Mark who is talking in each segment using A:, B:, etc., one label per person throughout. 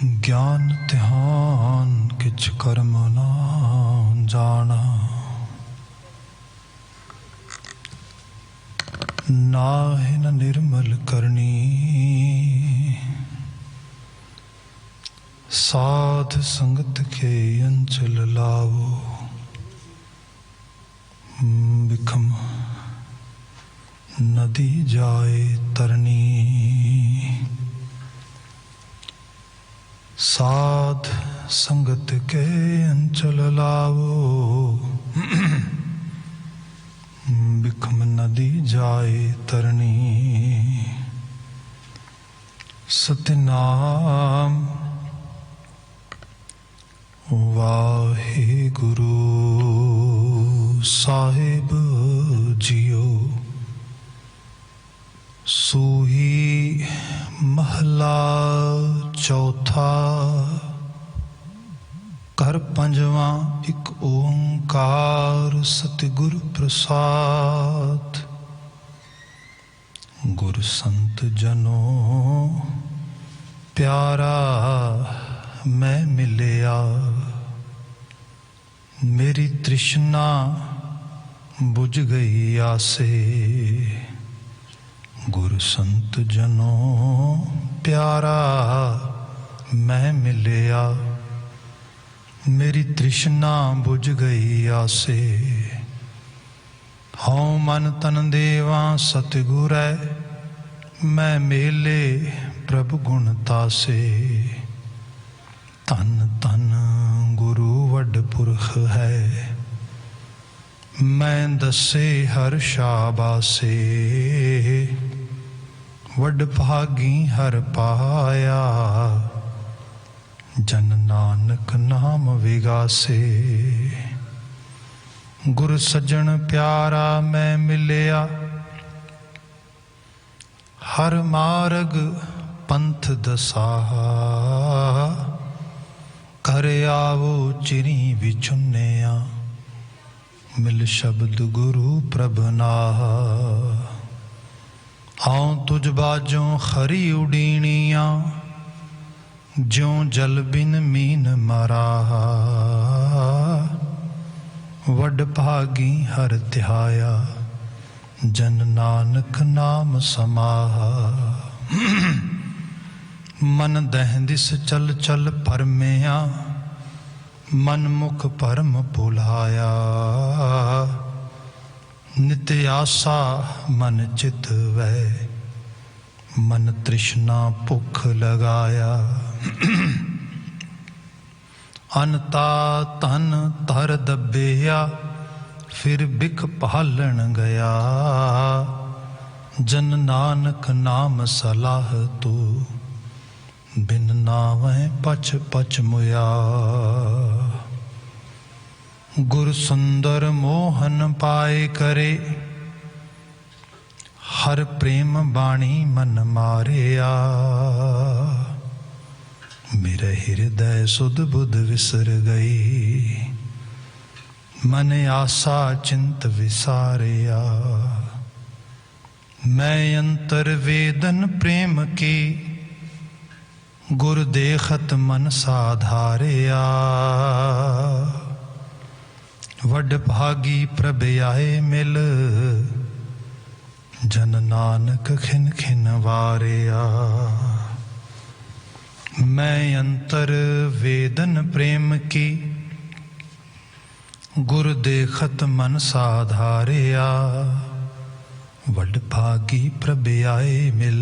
A: ज्ञान ध्यान किछ कर्म ना जाना, नाहि न निर्मल करनी। साध संगत के अंचल लावो, बिखम नदी जाए तरनी। साध संगत के अंचल लावो, बिखम नदी जाए तरनी। सतनाम वाहिगुरु साहिब जियो। सूही महला चौथा, कर पंजवा एक ओंकार सतगुर प्रसाद। गुर संत जनों प्यारा मैं मिलिया, मेरी तृष्णा बुझ गई आसे। गुरु संत जनों प्यारा मैं मिलिया, मेरी तृष्णा बुझ गई आसे। हऊँ मन तन देवा सतगुरै, मैं मेले प्रभु गुण तासे। धन धन गुरु वड पुरख है, मैं दसे हर शाबासे। वड भागी हर पाया, जन नानक नाम विगासे। गुर सज्जन प्यारा मैं मिलिया, हर मार्ग पंथ दसाहा। कर आवो चिरी विचुनिया, मिल शब्द गुरु प्रभनाहा। आऊं तुझ बाजों खरी उडीनिया, ज्यों जल बिन मीन मराहा। वड भागी हर ध्याया, जन नानक नाम समाहा। मन दह दिस चल चल परमया, मन मुख परम भुलाया। नित आसा मन चित वै, मन तृष्णा भुख लगाया। अनता तन तर दबिया, फिर बिख भालन गया। जन नानक नाम सलाह तू, बिन नावै पछ पछ मुया। गुर सुंदर मोहन पाए करे, हर प्रेम बाणी मन मारिया। मेरे हृदय सुध बुध विसर गई, मन आशा चिंत विसारिया। मैं अंतर वेदन प्रेम की, गुर देखत मन साधारिया। वड भागी प्रभ आए मिल, जन नानक खिन खिन वारिया। मैं अंतर वेदन प्रेम की, गुर देखत मन साधारिया। वड भागी प्रभ आए मिल,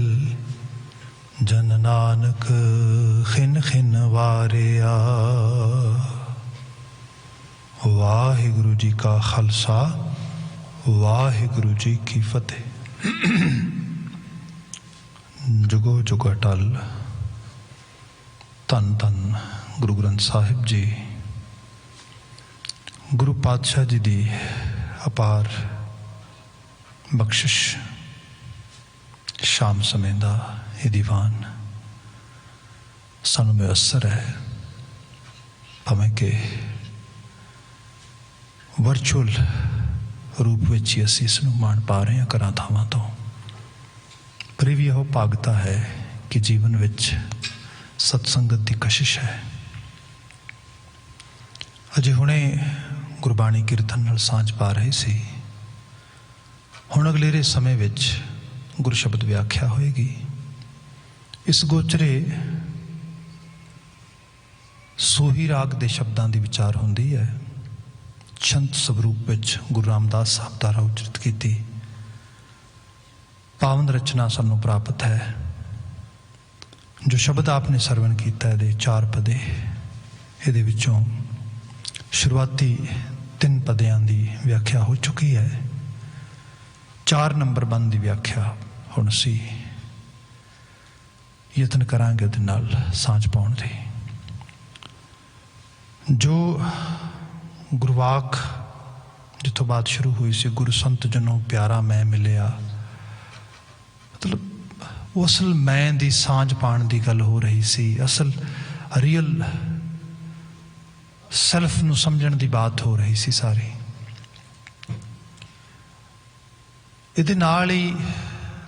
A: जन नानक खिन खिन वारिया। वाहिगुरु जी का खालसा, वाहिगुरु जी की फतेह। जुगो जुग अटल। धन धन गुरु ग्रंथ साहिब जी, गुरु पातशाह जी दी अपार बख्शिश। शाम समय दा ये दीवान सानू मुयसर है, भावें कि वर्चुअल रूप में ही असी इसनू मान पा रहे हैं घरां थावां तो। पर भी यह भागता है कि जीवन विच सतसंगत की कशिश है। अजे हुणे गुरबाणी कीर्तन नाल सांझ पा रहे सी। हुण अगलेरे समय विच गुर शब्द व्याख्या होएगी। इस गोचरे सोही राग दे शब्दां दी विचार हुंदी है। छंत स्वरूप विच गुरु रामदास साहब द्वारा उचरित कीती पावन रचना सानू प्राप्त है। जो शब्द आपने सरवण किया है चार पदे, ये विचों शुरुआती 3 पदियां की व्याख्या हो चुकी है। 4 नंबर बंद की व्याख्या हुण सी यतन करांगे उहदे नाल सांझ पाउण दी। जो गुरवाक जितों बात शुरू हुई सी, गुरु संत जनों प्यारा मैं मिलिया, मतलब वो असल मैं दी सांझ पाण दी गल हो रही सी। असल रियल सैल्फ नूं समझण दी बात हो रही सी सारी। इहदे नाल ही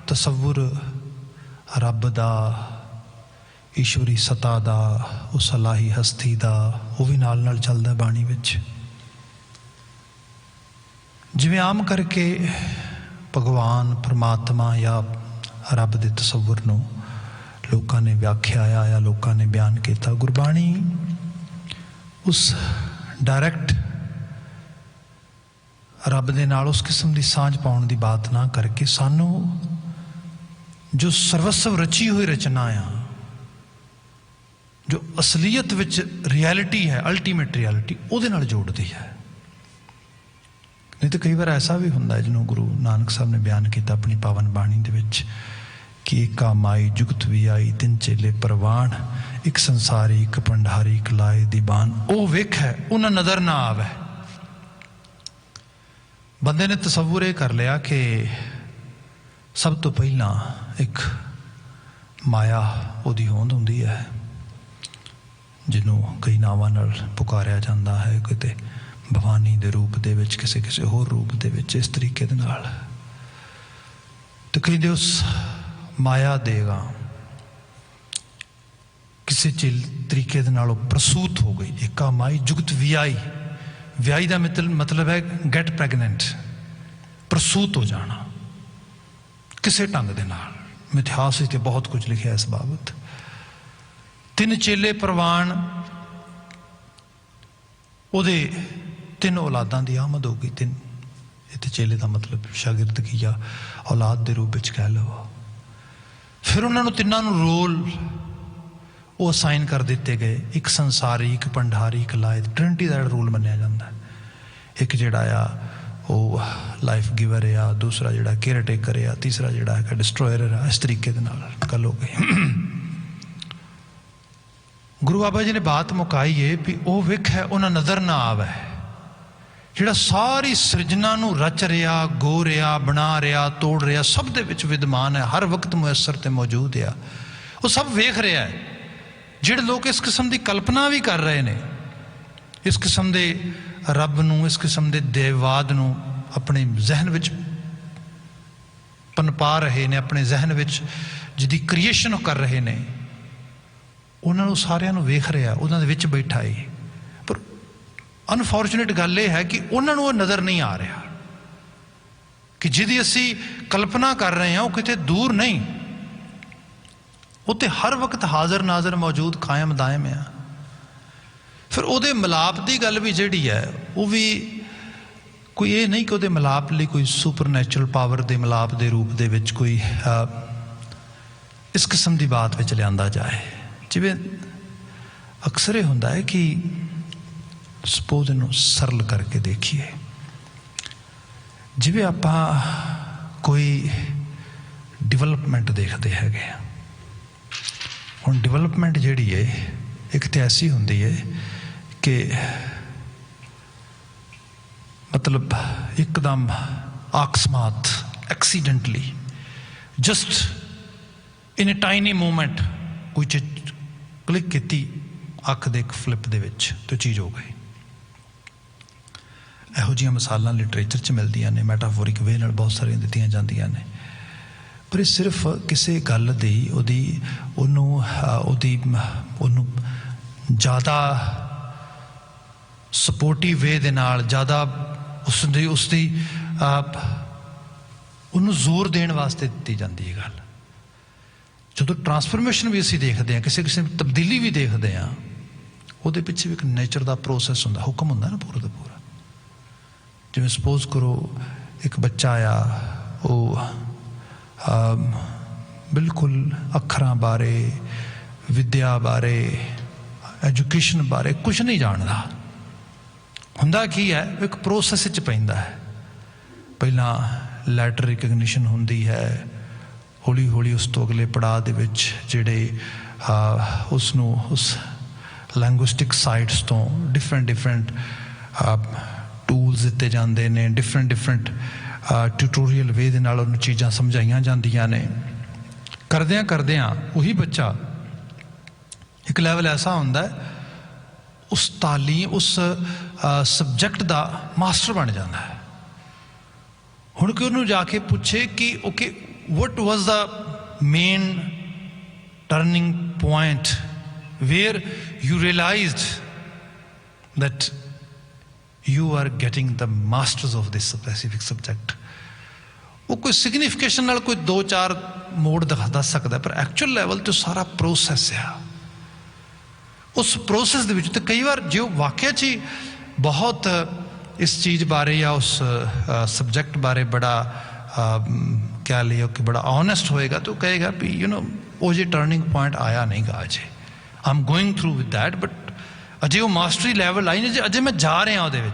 A: तसव्वुर रब दा, ईश्वरी सता दा, उस अलाही हस्ती दा वो भी नाल नाल चलदा बाणी विच। जिवें आम करके भगवान परमात्मा या रब दे तसव्वुर नूं लोकां ने व्याख्याया या लोकां ने बयान किया, गुरबाणी उस डायरैक्ट रब दे नाल उस किस्म की सांझ पाउण दी बात ना करके सानू जो सर्वस्व रची हुई रचना आ, जो असलीयत विच रियलिटी है, अल्टीमेट रियलिटी, उहदे नाल जोड़दी है। नहीं तो कई बार ऐसा भी हुंदा है जिन्होंने गुरु नानक साहब ने बयान किया अपनी पावन बाणी दे विच कि एका माई जुगत भी आई, 3 चेले परवान, एक संसारी एक भंडारी एक लाए दीवान। ओ वेख है उन्हें नजर ना आवे। बंदे ने तसव्वुर ये कर लिया कि सब तो पहला एक माया उहदी होंद हुंदी है, जिन्हों कई नावां नाल पुकारिया जाता है, किते भवानी दे रूप दे विच, किसी किसी होर रूप दे विच, इस तरीके दे नाल। तो कहते उस माया देगा किसी तरीके दे नाल प्रसूत हो गई। एका माई जुगत वियाई, वियाई का मतलब है गेट प्रैगनेंट, प्रसूत हो जाना किसी ढंग दे नाल। मिथिहास में बहुत कुछ लिखा इस बाबत। 3 चेले परवान, उहदे 3 औलादां की आमद हो गई। 3 इत्थे चेले का मतलब शागिर्द की या औलाद के रूप में कह लो। फिर उन्होंने 3 रोल वो असाइन कर दिते गए, एक संसारी एक भंडारी एक लाए। ट्रिनिटी का रोल मनिया जाता है। एक जिहड़ा आ वो लाइफ गिवर आ, दूसरा जिहड़ा केयर टेकर आ, तीसरा जिहड़ा है डिस्ट्रॉयर आ। इस तरीके दे नाल गल हो गई। गुरु बाबा जी ने बात मुकाई है भी वो विख है उन्हें नजर ना आवे, जिहड़ा सारी सृजना नूं रच रहा, गो रहा, बना रहा, तोड़ रहा, सब दे विच विद्यमान है, हर वक्त मुयसर ते मौजूद है। वो सब वेख रहा है। जिहड़े लोग इस किस्म की कल्पना भी कर रहे हैं, इस किस्म के रब नूं, इस किस्म के देववाद नूं अपने जहन विच पनपा रहे ने, अपने जहन विच जिहदी क्रिएशन कर रहे हैं, उन्होंने सारिਆਂ ਨੂੰ वेख रहा, उन्होंने विच बैठा है। पर अनफॉर्चुनेट गल यह है कि उन्होंने वो नज़र नहीं आ रहा कि जिहदी असी कल्पना कर रहे हैं वो किते दूर नहीं, वो तो हर वक्त हाजिर नाजर मौजूद कायम दायम है। फिर उहदे मिलाप की गल भी जिहड़ी है वो भी कोई ये नहीं कि उहदे मिलाप लई कोई सुपर नैचुरल पावर के मिलाप के रूप दे विच कोई इस किस्म की बात विच लिआंदा जाए। जिवें अक्सर ये हुंदा है कि सपोज इनू सरल करके देखिए, जिवें आपां कोई डिवेलपमेंट देखते हैं। हुण डिवेलपमेंट जिहड़ी है एक तो ऐसी हुंदी है कि मतलब एकदम अकस्मात accidentally just in a tiny moment कोई चीज क्लिक की अख दे एक फ्लिप दे विच तो चीज़ हो गई। इहो जिहियां मिसालां लिटरेचर च मिलदियां ने, मैटाफोरिक वे नाल बहुत सारियां दित्तियां जांदियां ने। पर सिर्फ किसी गल दी ਉਹਨੂੰ ज़्यादा सपोर्टिव वे दे नाल ज़्यादा उसदी ਉਹਨੂੰ ਜ਼ੋਰ ਦੇਣ ਵਾਸਤੇ ਦਿੱਤੀ ਜਾਂਦੀ ਹੈ ਗੱਲ। ਜਦੋਂ ਟਰਾਂਸਫਰਮੇਸ਼ਨ ਵੀ ਅਸੀਂ ਦੇਖਦੇ ਹਾਂ, ਕਿਸੇ ਤਬਦੀਲੀ ਵੀ ਦੇਖਦੇ ਹਾਂ, ਉਹਦੇ ਪਿੱਛੇ ਵੀ ਇੱਕ ਨੇਚਰ ਦਾ ਪ੍ਰੋਸੈਸ ਹੁੰਦਾ, ਹੁਕਮ ਹੁੰਦਾ ਨਾ ਪੂਰਾ ਦਾ ਪੂਰਾ। ਜਿਵੇਂ ਸਪੋਜ਼ ਕਰੋ ਇੱਕ ਬੱਚਾ ਆ, ਉਹ ਬਿਲਕੁਲ ਅੱਖਰਾਂ ਬਾਰੇ, ਵਿਦਿਆ ਬਾਰੇ, ਐਜੂਕੇਸ਼ਨ ਬਾਰੇ ਕੁਛ ਨਹੀਂ ਜਾਣਦਾ। ਹੁੰਦਾ ਕੀ ਹੈ, ਇੱਕ ਪ੍ਰੋਸੈਸ 'ਚ ਪੈਂਦਾ ਹੈ। ਪਹਿਲਾਂ ਲੈਟਰ ਰਿਕਗਨੀਸ਼ਨ ਹੁੰਦੀ ਹੈ, ਹੌਲੀ ਹੌਲੀ ਉਸ ਤੋਂ ਅਗਲੇ ਪੜਾਅ ਦੇ ਵਿੱਚ ਜਿਹੜੇ ਉਸਨੂੰ ਉਸ ਲੈਂਗੁਇਸਟਿਕ ਸਾਈਟਸ ਤੋਂ ਡਿਫਰੈਂਟ ਟੂਲਸ ਦਿੱਤੇ ਜਾਂਦੇ ਨੇ, ਡਿਫਰੈਂਟ ਟਿਊਟੋਰੀਅਲ ਵੇ ਦੇ ਨਾਲ ਉਹਨੂੰ ਚੀਜ਼ਾਂ ਸਮਝਾਈਆਂ ਜਾਂਦੀਆਂ ਨੇ। ਕਰਦਿਆਂ ਉਹੀ ਬੱਚਾ ਇੱਕ ਲੈਵਲ ਐਸਾ ਹੁੰਦਾ ਹੈ, ਉਸ ਸਬਜੈਕਟ ਦਾ ਮਾਸਟਰ ਬਣ ਜਾਂਦਾ ਹੈ। ਹੁਣ ਕਿ ਉਹਨੂੰ ਜਾ ਕੇ ਪੁੱਛੇ ਕਿ okay what was the main turning point where you realized that you are getting the masters of this specific subject? वो कोई सिग्निफिकेशन नाल कोई 2-4 मोड़ दस सकता है, पर एक्चुअल लैवल तो सारा प्रोसैस है। उस प्रोसैस दे विच ते कई बार जो वाकया च ही बहुत इस चीज़ बारे या उस सब्जैक्ट बारे बड़ा क्या लियो कि बड़ा ऑनेस्ट होएगा, तो कहेगा भी यू नो वो जो टर्निंग पॉइंट आया नहीं गा अजे, I am going through with that, but अजे वो मास्टरी लैवल आई नहीं, अजे मैं जा रहा वो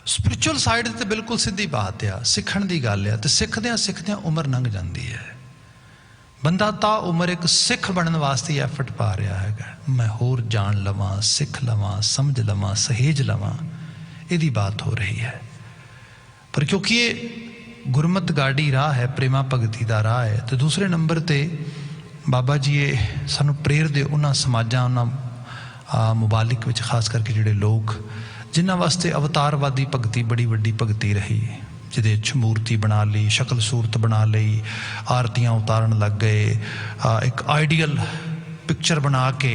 A: स्पिरिचुअल साइड तो बिल्कुल सीधी बात आ, सीखण की गल आ, तो सिखद्या उम्र लंघ जाती है। बंदा ता उम्र एक सिख बनने वास्ते एफर्ट पा रहा है, मैं होर जान लवां, सिख लवां, समझ लवां, सहेज लवां, यदी बात हो रही है। पर क्योंकि ये गुरमत गाड़ी राह है, प्रेमा भगती का राह है, तो दूसरे नंबर पर बाबा जी ये सानू प्रेरदे उन्हां समाजां, उन्हां मुबालिक विच खास करके जिहड़े लोग जिन्हां वास्ते अवतारवादी भगती बड़ी वड्डी भगती रही, जिहदे च मूर्ति बना ली, शक्ल सूरत बना ली, आरतियां उतारन लग गए, एक आइडियल पिक्चर बना के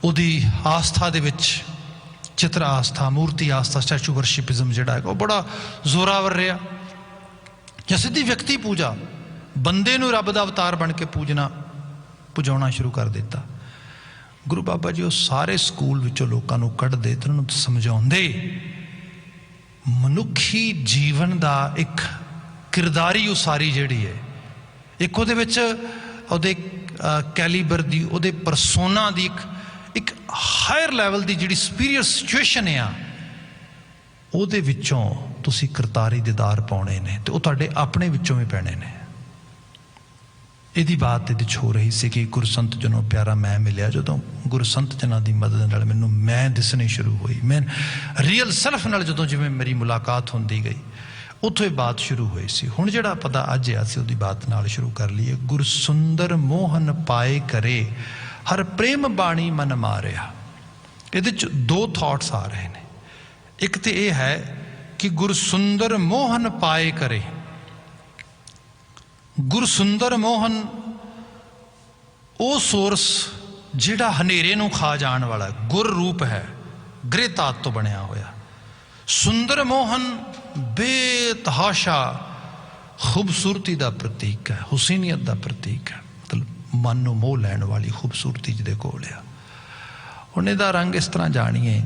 A: उहदी आस्था दे विच चित्र आस्था, मूर्ति आस्था, स्टैचू वर्शिपिज्म जिहड़ा है वो बड़ा जोरावर रहा। या सीधी व्यक्ति पूजा, बंदे नूं रब दा अवतार बन के पुजाउणा शुरू कर दिता। गुरु बाबा जी वो सारे स्कूल विचों लोकां नूं कढदे ते उन्हां नूं समझाउंदे मनुखी जीवन दा एक किरदारी उसारी जिहड़ी है, एक उहदे विच उहदे कैलीबर दी, उहदे परसोना दी एक हायर लैवल की जी सुपीरियर सिचुएशन आ, उहदे विचों तुसीं करतारी दीदार पाने ने, तो तुहाडे अपने विचों भी पैने ने। यदी बात ये हो रही सी कि गुरसंत जनों प्यारा मैं मिलिया, जदों गुरसंत जनां की मदद नाल मैनूं मैं दिसनी शुरू हुई, मैं रियल सैल्फ नाल जदों जिवें मेरी मुलाकात होंदी गई, उत्थों ये बात शुरू हुई सी। हुण जिहड़ा पता अज आ सी उहदी बात नाल शुरू कर लईए। गुरसुंदर मोहन पाए करे हर प्रेम बाणी मन मारिया। ये दो थॉट्स आ रहे हैं। एक तो यह है कि गुरसुंदर मोहन पाए करे, गुरसुंदर मोहन वो सोर्स जिहड़ा हनेरे नूं खा जाण वाला गुर रूप है, गृह धात तो बनया होया। सुंदर मोहन बेतहाशा खूबसूरती का प्रतीक है, हुसैनियत का प्रतीक है, मतलब मन नूं मोह लैण वाली खूबसूरती जिहदे कोल आ। हुण इहदा रंग इस तरह जाणीए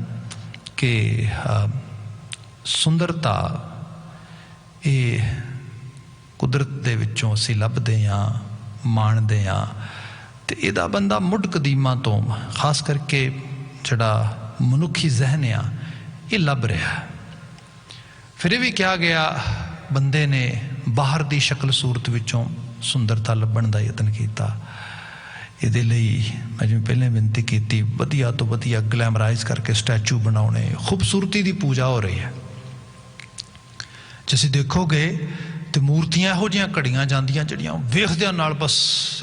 A: कि सुंदरता ये कुदरत दे विचों असीं लभदे हां, माणदे हां, ते इहदा बंदा मुढ़ कदीमां तो खास करके जिहड़ा मनुखी जहन आ ये लभ रहा है। फिर भी क्या गया, बंदे ने बाहर दी शक्ल सूरत विचों सुंदरता लभण दा यतन कीता। इहदे लई मैं जिवें पहले विनती कीती, वधिया तो वधिया ग्लैमराइज करके स्टैचू बनाउणे, खूबसूरती दी पूजा हो रही है। जे असीं देखोगे तो मूर्तियां इहो जिहियां घड़ियां जांदियां जिहड़ियां वेखदियां नाल बस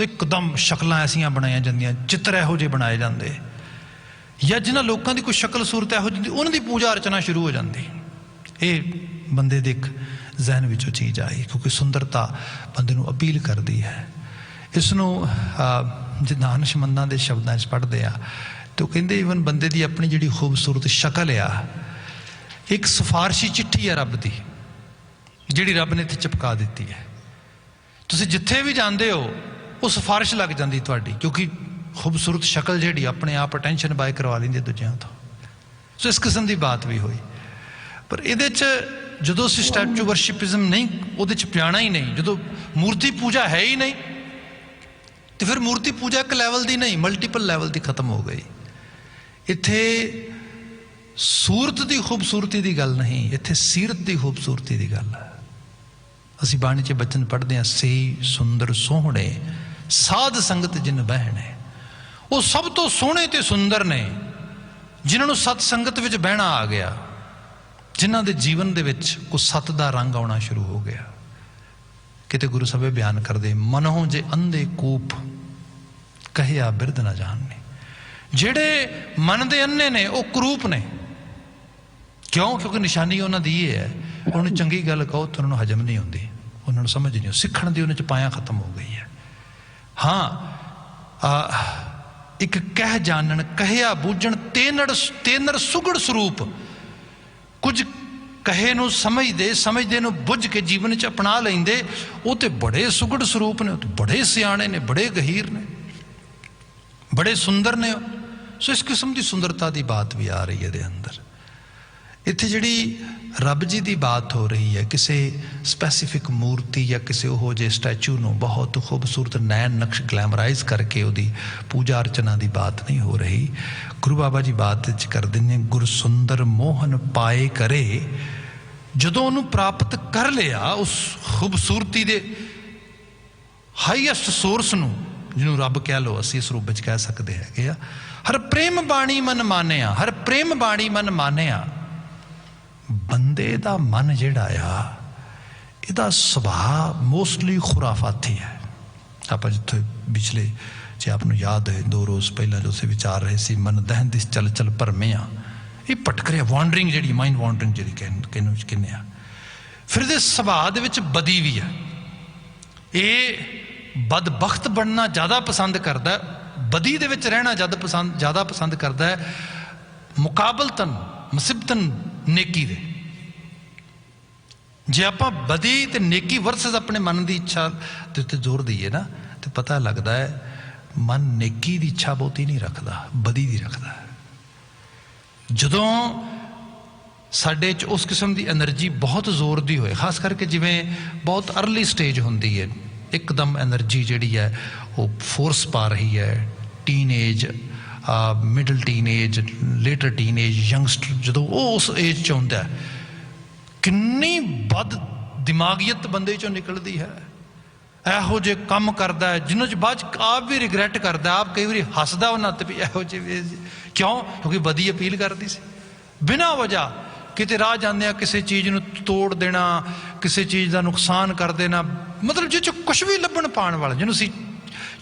A: एकदम शक्लां ऐसियां बनाईयां जांदियां, चित्र इहो जिहे बनाए जांदे, या जिन्हां लोकां दी कोई शक्ल सूरत इहो जिही उन्हां दी पूजा अर्चना शुरू हो जांदी। ये बंदे दे जहन विचों चीज़ आई, क्योंकि सुंदरता बंदे नूं अपील करती है। इसनूं जिद्दां नशमंदां दे शब्दां च पढ़दे आ तो कहंदे ईवन बंदे दी अपनी जिहड़ी खूबसूरत शक्ल आ एक सिफारशी चिट्ठी है रब दी, जिहड़ी रब ने इत्थे चिपका दित्ती है। तुसीं जिथे भी जांदे हो वो सिफारिश लग जाती तुहाडी, क्योंकि खूबसूरत शक्ल जिहड़ी अपने आप अटेंशन बाय करवा लैंदी दूजियां तो। सो इस किस्म की बात भी हुई। पर इहदे च जदों असीं स्टैचू वर्शिपिज्म नहीं उहदे च पियाना ही नहीं, जदों मूर्ति पूजा है ही नहीं तो फिर मूर्ति पूजा एक लैवल की नहीं मल्टीपल लैवल की खत्म हो गई। इत्थे सूरत की खूबसूरती की गल नहीं, इत्थे सीरत की खूबसूरती की गल है। असी बाणी च बचन पढ़ते हैं, सही सुंदर सोहणे साध संगत जिन बहने। वो सब तो सोहणे ते सुंदर ने जिन्होंने सत संगत विच बहना आ गया, जिन्हों के जीवन दे विच कुछ सत का रंग आना शुरू हो गया। किते गुरु सभे बयान करते, मनों जे अंधे कूप कहिया बिरद न जानने। जेड़े मन दे अन्ने ने वो करूप ने, क्यों? क्योंकि निशानी उन्होंने दी है, उन्होंने चंगी गल कहो तो उन्होंने हजम नहीं होती, उन्होंने समझ नहीं, सीखण दी उन्हें पाया खत्म हो गई है। हाँ, एक कह जानन कहिया बूझण तेनड़ सुगड़ स्वरूप। कुछ कहे नूं समझदे समझदे नूं बुझ के जीवन च अपना लेंदे, वो तो बड़े सुगड़ स्वरूप ने, बड़े सियाणे ने, बड़े गहीर ने, बड़े सुंदर ने। सो इस किस्म की सुंदरता की बात भी आ रही है दे अंदर। इत्थे जिहड़ी रब जी की बात हो रही है, किसी स्पैसीफिक मूर्ति या किसी ओहो जे स्टैचू नूं बहुत खूबसूरत नैन नक्श ग्लैमराइज करके उहदी पूजा अर्चना की बात नहीं हो रही। गुरु बाबा जी बात कर देंगे, गुर सुंदर मोहन पाए करे। जदों उन्होंने प्राप्त कर लिया उस खूबसूरती दे हाईएस्ट सोर्स नूं, जिन्हों रब कह लो, असीं इस रूप में कह सकते हैं। हर प्रेम बाणी मन मानिया, हर प्रेम बाणी मन मानिया। बंदे दा मन जिहड़ा आ, इहदा सुभाव मोस्टली खुराफाती है। आप जिथे पिछले जे आपनूं याद है 2 रोज़ पहला जो असीं विचार रहे सी, मन दहन दिस चल चल भरमिया, ये भटक रहा वॉन्डरिंग, जिहड़ी माइंड वॉन्डरिंग जिहड़ी कहने आ। फिर इहदे सुभाव दे विच बदी भी है। ये बदबख्त बनना ज़्यादा पसंद करता है, बदी दे विच रहना ज़्यादा पसंद करता है, मुकाबलतन मुसीबतन नेकी दे। जे आप बदी ते नेकी वर्सेस अपने मन की इच्छा के उत्ते जोर दईए ना, तो पता लगता है मन नेकी की इच्छा बहुती नहीं रखता, बदी की रखता है। जदों साडे च उस किस्म की एनर्जी बहुत जोर दी होए, खास करके जिवें बहुत अर्ली स्टेज होंदी है, एकदम एनर्जी जिहड़ी है वो फोर्स पा रही है, teen age, middle teen age, later teen age, youngster जदों वो उस एज च आउंदा है, किन्नी बद दिमागीयत बंदे चों निकलती है। ਇਹੋ ਜਿਹੇ ਕੰਮ करता है जिन्होंने बाद आप भी रिग्रैट करता, आप कई बार हसदा उन्होंने ते भी ਇਹੋ ਜਿਹੇ क्यों? क्योंकि बदी अपील करती सी बिना वजह, किते राह जांदे किसी चीज़ नूं तोड़ देना, किसी चीज़ का नुकसान कर देना, मतलब जिस कुछ भी लभण पाण वाला, जिन्हों असीं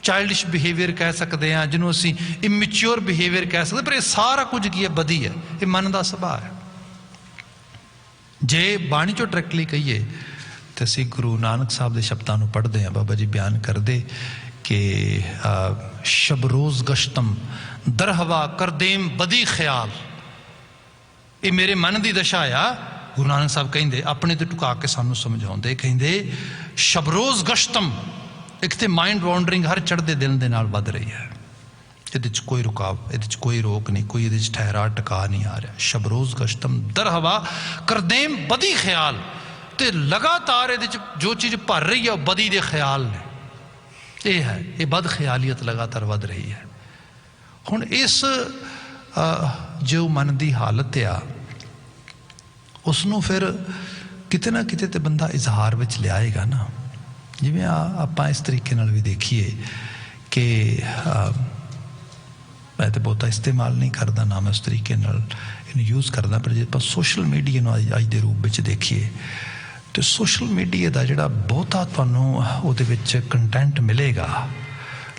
A: चाइल्डिश बिहेवियर कह सकते हैं, जिन्हों असीं इमैच्योर बिहेवियर कह सकते, पर यह सारा कुछ की है बदी है, ये मन का सुभाव है। जे बाणी चो डायरैक्टली कहिए तो असी गुरु नानक साहब के शब्दों को पढ़ते हैं, बाबा जी बयान करते कि शब रोज़ गश्तम दरहवा करदेम बदी ख्याल। ये मेरे मन की दशा आ। गुरु नानक साहब कहिंदे अपने तो टुका के सानू समझाते, कहिंदे शब रोज़ गश्तम, एक तो माइंड वॉन्डरिंग हर चढ़ते दिन के नाल वध रही है, ये कोई रुकाव, ये कोई रोक नहीं, कोई ये ठहरा टका नहीं आ रहा। शब रोज़ गश्तम दरहवा करदेम बदी ख्याल, तो लगातार ये जो चीज़ भर रही है बदी दे ख्याल ने, ये है, ये बद ख्यालियत लगातार वध रही है। हुण इस जो मन की हालत आ, उसनों फिर किते ना किते ते बंदा इजहार विच लियाएगा ना। जिवें आप इस तरीके नाल भी देखिए कि मैं तो बहुता इस्तेमाल नहीं करता, ना मैं उस तरीके नाल इन्हूं यूज़ करदा, पर जे आप सोशल मीडिया नूं अज दे रूप में देखिए तो सोशल मीडिया का जिहड़ा बहुता तुहानूं उहदे विच कंटेंट मिलेगा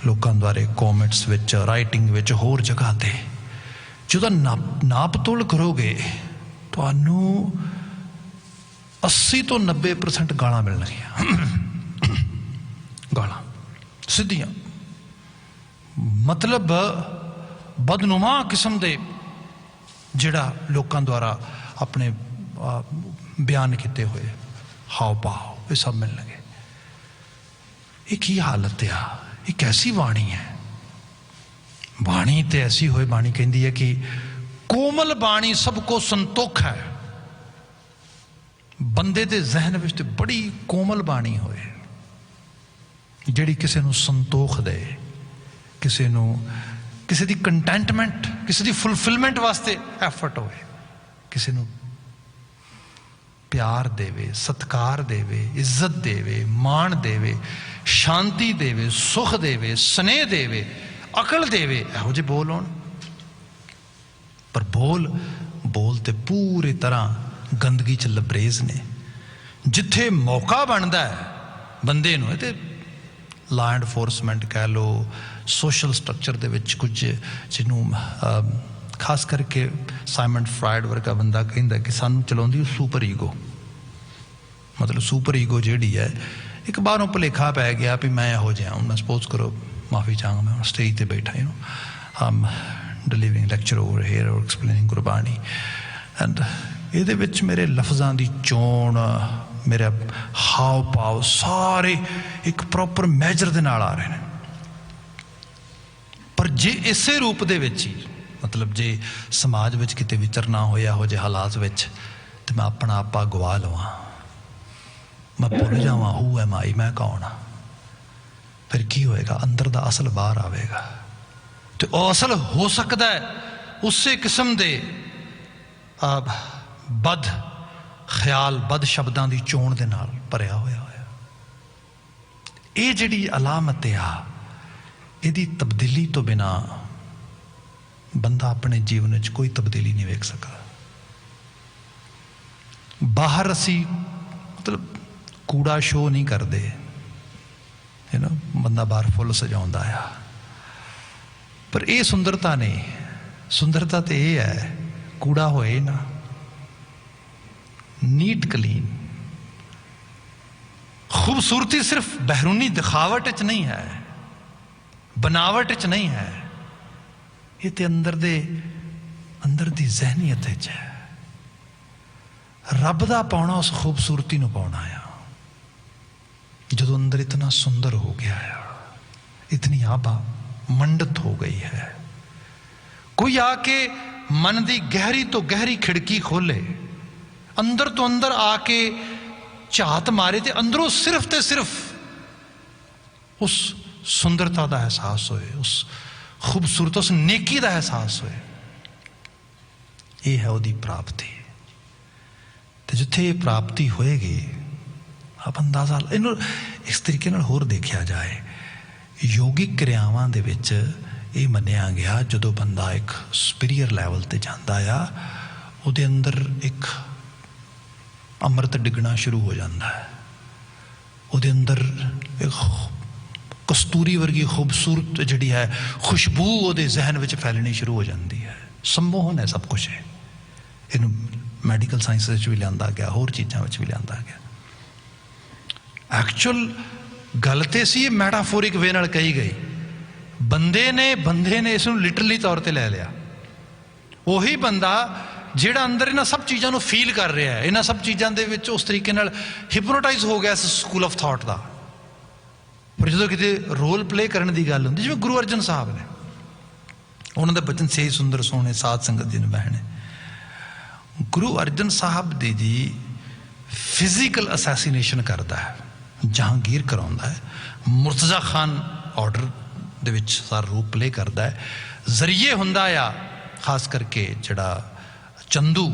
A: लोगों द्वारे, कॉमेंट्स विच, राइटिंग विच, होर जगह ते, जो नाप तोल करोगे तुहानूं 80 ਤੋਂ 90% ਗਾਲਾਂ ਮਿਲਣਗੀਆਂ। ਗਾਲਾਂ ਸਿੱਧੀਆਂ, ਮਤਲਬ ਬਦਨੁਮਾ ਕਿਸਮ ਦੇ ਜਿਹੜਾ ਲੋਕਾਂ ਦੁਆਰਾ ਆਪਣੇ ਬਿਆਨ ਕੀਤੇ ਹੋਏ ਹਾਵ ਭਾਵ, ਇਹ ਸਭ ਮਿਲਣਗੇ। ਇਹ ਕੀ ਹਾਲਤ ਆ? ਇਹ ਕੈਸੀ ਬਾਣੀ ਹੈ? ਬਾਣੀ ਤੇ ਐਸੀ ਹੋਏ, ਬਾਣੀ ਕਹਿੰਦੀ ਹੈ ਕਿ ਕੋਮਲ ਬਾਣੀ ਸਭ ਕੋ ਸੰਤੋਖ ਹੈ। ਬੰਦੇ ਦੇ ਜ਼ਹਿਨ ਵਿੱਚ ਤੇ ਬੜੀ ਕੋਮਲ ਬਾਣੀ ਹੋਏ ਜਿਹੜੀ ਕਿਸੇ ਨੂੰ ਸੰਤੋਖ ਦੇ, ਕਿਸੇ ਨੂੰ ਕਿਸੇ ਦੀ ਕੰਟੈਂਟਮੈਂਟ, ਕਿਸੇ ਦੀ ਫੁਲਫਿਲਮੈਂਟ ਵਾਸਤੇ ਐਫਰਟ ਹੋਵੇ, ਕਿਸੇ ਨੂੰ ਪਿਆਰ ਦੇਵੇ, ਸਤਿਕਾਰ ਦੇਵੇ, ਇੱਜ਼ਤ ਦੇਵੇ, ਮਾਣ ਦੇਵੇ, ਸ਼ਾਂਤੀ ਦੇਵੇ, ਸੁਖ ਦੇਵੇ, ਸਨੇਹ ਦੇਵੇ, ਅਕਲ ਦੇਵੇ। ਇਹੋ ਜਿਹੇ ਬੋਲ ਹੋਣ। ਪਰ ਬੋਲ ਤੇ ਪੂਰੀ ਤਰ੍ਹਾਂ ਗੰਦਗੀ 'ਚ ਲਬਰੇਜ਼ ਨੇ। ਜਿੱਥੇ ਮੌਕਾ ਬਣਦਾ ਹੈ ਬੰਦੇ ਨੂੰ, ਇਹ ਤੇ ਲਾ ਐਨਫੋਰਸਮੈਂਟ ਕਹਿ ਲਓ, ਸੋਸ਼ਲ ਸਟਰਕਚਰ ਦੇ ਵਿੱਚ ਕੁਝ ਜਿਹਨੂੰ ਖਾਸ ਕਰਕੇ ਸਾਈਮਨ ਫਰਾਇਡ ਵਰਗਾ ਬੰਦਾ ਕਹਿੰਦਾ ਕਿ ਸਾਨੂੰ ਚਲਾਉਂਦੀ ਸੁਪਰ ਈਗੋ। ਮਤਲਬ ਸੁਪਰ ਈਗੋ ਜਿਹੜੀ ਹੈ, ਇੱਕ ਬਾਹਰੋਂ ਭੁਲੇਖਾ ਪੈ ਗਿਆ ਵੀ ਮੈਂ ਇਹੋ ਜਿਹਾ। ਹੁਣ ਮੈਂ ਸਪੋਜ਼ ਕਰੋ, ਮਾਫੀ ਚਾਹਾਂਗਾ, ਮੈਂ ਹੁਣ ਸਟੇਜ 'ਤੇ ਬੈਠਾ ਡਿਲੀਵਰਿੰਗ ਲੈਕਚਰ ਓਵਰ ਹੇਅਰ ਔਰ ਐਕਸਪਲੇਨਿੰਗ ਗੁਰਬਾਣੀ, ਐਂਡ ਇਹਦੇ ਵਿੱਚ ਮੇਰੇ ਲਫ਼ਜ਼ਾਂ ਦੀ ਚੋਣ, ਮੇਰਾ ਹਾਵ ਭਾਵ ਸਾਰੇ ਇੱਕ ਪ੍ਰੋਪਰ ਮੈਜਰ ਦੇ ਨਾਲ ਆ ਰਹੇ ਨੇ। ਪਰ ਜੇ ਇਸੇ ਰੂਪ ਦੇ ਵਿੱਚ ਹੀ, ਮਤਲਬ ਜੇ ਸਮਾਜ ਵਿੱਚ ਕਿਤੇ ਵਿਚਰਨਾ ਹੋਇਆ ਇਹੋ ਜਿਹੇ ਹਾਲਾਤ ਵਿੱਚ, ਤੇ ਮੈਂ ਆਪਣਾ ਆਪਾ ਗਵਾ ਲਵਾਂ, ਮੈਂ ਭੁੱਲ ਜਾਵਾਂ ਹੂ ਐਮ ਆਈ, ਮੈਂ ਕੌਣ ਹਾਂ, ਫਿਰ ਕੀ ਹੋਏਗਾ? ਅੰਦਰ ਦਾ ਅਸਲ ਬਾਹਰ ਆਵੇਗਾ। ਤੇ ਉਹ ਅਸਲ ਹੋ ਸਕਦਾ ਹੈ ਉਸੇ ਕਿਸਮ ਦੇ ਬਦ ਖਿਆਲ, ਬਦ ਸ਼ਬਦਾਂ ਦੀ ਚੋਣ ਦੇ ਨਾਲ ਭਰਿਆ ਹੋਇਆ। ਇਹ ਜਿਹੜੀ ਅਲਾਮਤ ਆ, ਇਹਦੀ ਤਬਦੀਲੀ ਤੋਂ ਬਿਨਾਂ ਬੰਦਾ ਆਪਣੇ ਜੀਵਨ ਵਿੱਚ ਕੋਈ ਤਬਦੀਲੀ ਨਹੀਂ ਵੇਖ ਸਕਦਾ। ਬਾਹਰ ਅਸੀਂ ਮਤਲਬ ਕੂੜਾ ਸ਼ੋਅ ਨਹੀਂ ਕਰਦੇ, ਬੰਦਾ ਬਾਹਰ ਫੁੱਲ ਸਜਾਉਂਦਾ ਆ, ਪਰ ਇਹ ਸੁੰਦਰਤਾ ਨਹੀਂ। ਸੁੰਦਰਤਾ ਤੇ ਇਹ ਹੈ ਕੂੜਾ ਹੋਏ ਨਾ, ਨੀਟ ਕਲੀਨ। ਖੂਬਸੂਰਤੀ ਸਿਰਫ ਬਹਿਰੂਨੀ ਦਿਖਾਵਟ 'ਚ ਨਹੀਂ ਹੈ, ਬਨਾਵਟ 'ਚ ਨਹੀਂ ਹੈ, ਇਹ ਤੇ ਅੰਦਰ ਦੀ ਜ਼ਹਿਨੀਅਤ 'ਚ ਹੈ। ਰੱਬ ਦਾ ਪਾਉਣਾ ਉਸ ਖੂਬਸੂਰਤੀ ਨੂੰ ਪਾਉਣਾ ਆ। ਜਦੋਂ ਅੰਦਰ ਇਤਨਾ ਸੁੰਦਰ ਹੋ ਗਿਆ ਆ, ਇਤਨੀ ਆਭਾ ਮੰਡਤ ਹੋ ਗਈ ਹੈ, ਕੋਈ ਆ ਕੇ ਮਨ ਦੀ ਗਹਿਰੀ ਤੋਂ ਗਹਿਰੀ ਖਿੜਕੀ ਖੋਲੇ, ਅੰਦਰ ਤੋਂ ਅੰਦਰ ਆ ਕੇ ਝਾਤ ਮਾਰੇ, ਤੇ ਅੰਦਰੋਂ ਸਿਰਫ ਤੇ ਸਿਰਫ ਉਸ ਸੁੰਦਰਤਾ ਦਾ ਅਹਿਸਾਸ ਹੋਏ, ਉਸ ਖੂਬਸੂਰਤ, ਉਸ ਨੇਕੀ ਦਾ ਅਹਿਸਾਸ ਹੋਏ। ਇਹ ਹੈ ਉਹਦੀ ਪ੍ਰਾਪਤੀ। ਤੇ ਜਿੱਥੇ ਇਹ ਪ੍ਰਾਪਤੀ ਹੋਏਗੀ, ਆਪ ਅੰਦਾਜ਼ਾ, ਇਹਨੂੰ ਇਸ ਤਰੀਕੇ ਨਾਲ ਹੋਰ ਦੇਖਿਆ ਜਾਏ, ਯੋਗਿਕ ਕਿਰਿਆਵਾਂ ਦੇ ਵਿੱਚ ਇਹ ਮੰਨਿਆ ਗਿਆ, ਜਦੋਂ ਬੰਦਾ ਇੱਕ ਸੁਪੀਰੀਅਰ ਲੈਵਲ ਤੇ ਜਾਂਦਾ ਆ, ਉਹਦੇ ਅੰਦਰ ਇੱਕ ਅੰਮ੍ਰਿਤ ਡਿੱਗਣਾ ਸ਼ੁਰੂ ਹੋ ਜਾਂਦਾ ਹੈ, ਉਹਦੇ ਅੰਦਰ ਇੱਕ ਕਸਤੂਰੀ ਵਰਗੀ ਖੂਬਸੂਰਤ ਜਿਹੜੀ ਹੈ ਖੁਸ਼ਬੂ ਉਹਦੇ ਜ਼ਹਿਨ ਵਿੱਚ ਫੈਲਣੀ ਸ਼ੁਰੂ ਹੋ ਜਾਂਦੀ ਹੈ। ਸੰਮੋਹਨ ਹੈ ਸਭ ਕੁਛ ਹੈ। ਇਹਨੂੰ ਮੈਡੀਕਲ ਸਾਇੰਸ ਵਿੱਚ ਵੀ ਲਿਆਂਦਾ ਗਿਆ, ਹੋਰ ਚੀਜ਼ਾਂ ਵਿੱਚ ਵੀ ਲਿਆਂਦਾ ਗਿਆ। ਐਕਚੁਅਲ ਗੱਲ ਤੇ ਸੀ ਇਹ ਮੈਟਾਫੋਰਿਕ ਵੇ ਨਾਲ ਕਹੀ ਗਈ। ਬੰਦੇ ਨੇ ਇਸ ਨੂੰ ਲਿਟਰਲੀ ਤੌਰ ਤੇ ਲੈ ਲਿਆ। ਉਹੀ ਬੰਦਾ ਜਿਹੜਾ ਅੰਦਰ ਇਹਨਾਂ ਸਭ ਚੀਜ਼ਾਂ ਨੂੰ ਫੀਲ ਕਰ ਰਿਹਾ ਹੈ, ਇਹਨਾਂ ਸਭ ਚੀਜ਼ਾਂ ਦੇ ਵਿੱਚ ਉਸ ਤਰੀਕੇ ਨਾਲ ਹਿਪਨੋਟਾਈਜ਼ ਹੋ ਗਿਆ ਇਸ ਸਕੂਲ ਆਫ ਥਾਟ ਦਾ। ਪਰ ਜਦੋਂ ਕਿਤੇ ਰੋਲ ਪਲੇ ਕਰਨ ਦੀ ਗੱਲ ਹੁੰਦੀ, ਜਿਵੇਂ ਗੁਰੂ ਅਰਜਨ ਸਾਹਿਬ ਨੇ, ਉਹਨਾਂ ਦਾ ਬਚਨ ਸੇ ਸੁੰਦਰ ਸੋਹਣੇ ਸਾਧ ਸੰਗਤ ਜੀ ਨੂੰ ਬਹਿਣੇ। ਗੁਰੂ ਅਰਜਨ ਸਾਹਿਬ ਦੀ ਜੀ ਫਿਜ਼ੀਕਲ ਅਸੈਸੀਨੇਸ਼ਨ ਕਰਦਾ ਹੈ, ਜਹਾਂਗੀਰ ਕਰਾਉਂਦਾ ਹੈ, ਮੁਰਤਜ਼ਾ ਖਾਨ ਆਰਡਰ ਦੇ ਵਿੱਚ ਸਾਰਾ ਰੂਪ ਪਲੇ ਕਰਦਾ ਹੈ। ਜ਼ਰੀਏ ਹੁੰਦਾ ਆ ਖਾਸ ਕਰਕੇ ਜਿਹੜਾ ਚੰਦੂ